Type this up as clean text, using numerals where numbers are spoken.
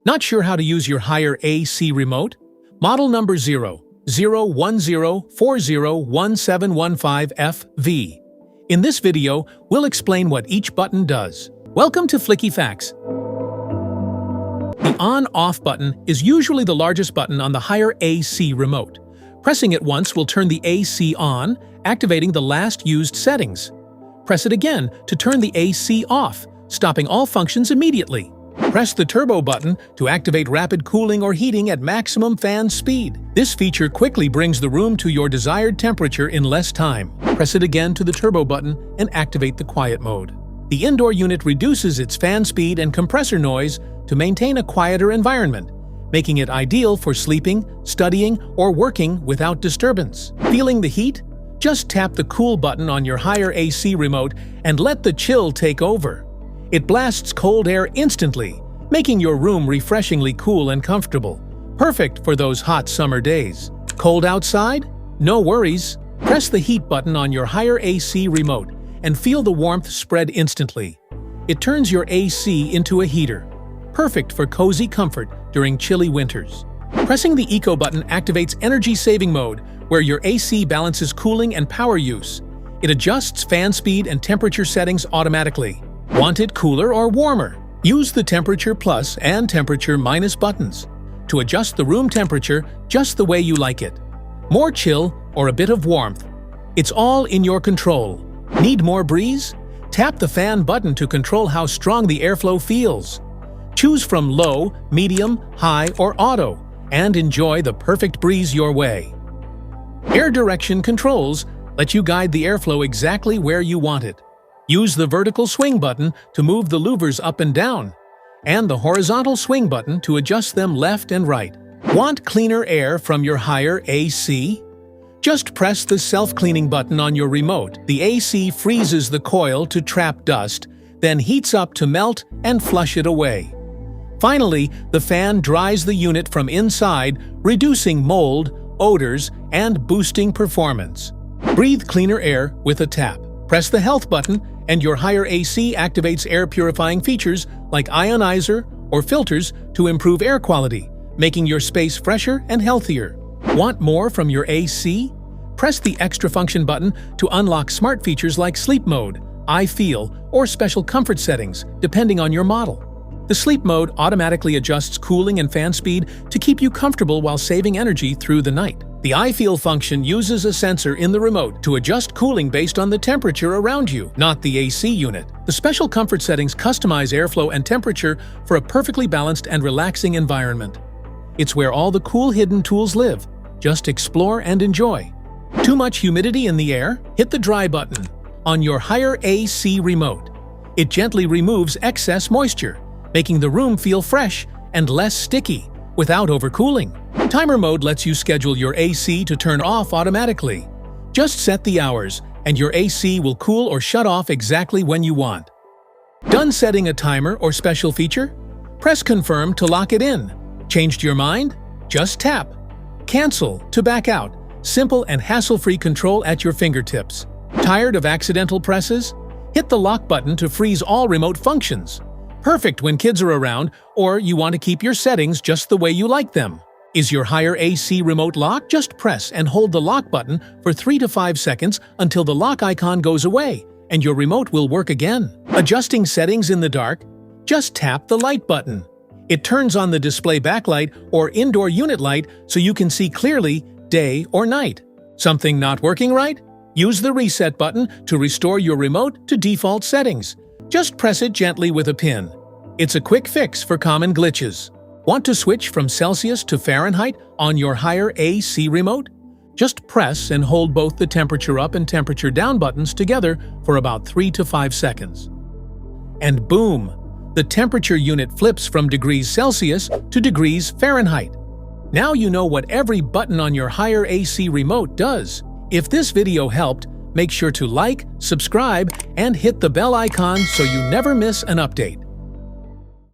Not sure how to use your Haier AC remote? Model number 010401715FV. In this video, we'll explain what each button does. Welcome to Flicky Facts. The on-off button is usually the largest button on the Haier AC remote. Pressing it once will turn the AC on, activating the last used settings. Press it again to turn the AC off, stopping all functions immediately. Press the turbo button to activate rapid cooling or heating at maximum fan speed. This feature quickly brings the room to your desired temperature in less time. Press it again to the turbo button and activate the quiet mode. The indoor unit reduces its fan speed and compressor noise to maintain a quieter environment, making it ideal for sleeping, studying, or working without disturbance. Feeling the heat? Just tap the cool button on your Haier AC remote and let the chill take over. It blasts cold air instantly, making your room refreshingly cool and comfortable. Perfect for those hot summer days. Cold outside? No worries. Press the heat button on your Haier AC remote and feel the warmth spread instantly. It turns your AC into a heater. Perfect for cozy comfort during chilly winters. Pressing the Eco button activates energy-saving mode, where your AC balances cooling and power use. It adjusts fan speed and temperature settings automatically. Want it cooler or warmer? Use the temperature plus and temperature minus buttons to adjust the room temperature just the way you like it. More chill or a bit of warmth. It's all in your control. Need more breeze? Tap the fan button to control how strong the airflow feels. Choose from low, medium, high, or auto, and enjoy the perfect breeze your way. Air direction controls let you guide the airflow exactly where you want it. Use the vertical swing button to move the louvers up and down, and the horizontal swing button to adjust them left and right. Want cleaner air from your Haier AC? Just press the self-cleaning button on your remote. The AC freezes the coil to trap dust, then heats up to melt and flush it away. Finally, the fan dries the unit from inside, reducing mold, odors, and boosting performance. Breathe cleaner air with a tap. Press the Health button, and your Haier AC activates air purifying features like ionizer or filters to improve air quality, making your space fresher and healthier. Want more from your AC? Press the Extra Function button to unlock smart features like Sleep Mode, I Feel, or special comfort settings, depending on your model. The Sleep Mode automatically adjusts cooling and fan speed to keep you comfortable while saving energy through the night. The I Feel function uses a sensor in the remote to adjust cooling based on the temperature around you, not the AC unit. The special comfort settings customize airflow and temperature for a perfectly balanced and relaxing environment. It's where all the cool hidden tools live. Just explore and enjoy. Too much humidity in the air? Hit the Dry button on your Haier AC remote. It gently removes excess moisture, making the room feel fresh and less sticky without overcooling. Timer mode lets you schedule your AC to turn off automatically. Just set the hours, and your AC will cool or shut off exactly when you want. Done setting a timer or special feature? Press Confirm to lock it in. Changed your mind? Just tap. Cancel to back out. Simple and hassle-free control at your fingertips. Tired of accidental presses? Hit the lock button to freeze all remote functions. Perfect when kids are around or you want to keep your settings just the way you like them. Is your Haier AC remote locked? Just press and hold the lock button for 3 to 5 seconds until the lock icon goes away, and your remote will work again. Adjusting settings in the dark? Just tap the light button. It turns on the display backlight or indoor unit light so you can see clearly day or night. Something not working right? Use the Reset button to restore your remote to default settings. Just press it gently with a pin. It's a quick fix for common glitches. Want to switch from Celsius to Fahrenheit on your Haier AC remote? Just press and hold both the temperature up and temperature down buttons together for about 3 to 5 seconds. And boom! The temperature unit flips from degrees Celsius to degrees Fahrenheit. Now you know what every button on your Haier AC remote does. If this video helped, make sure to like, subscribe, and hit the bell icon so you never miss an update.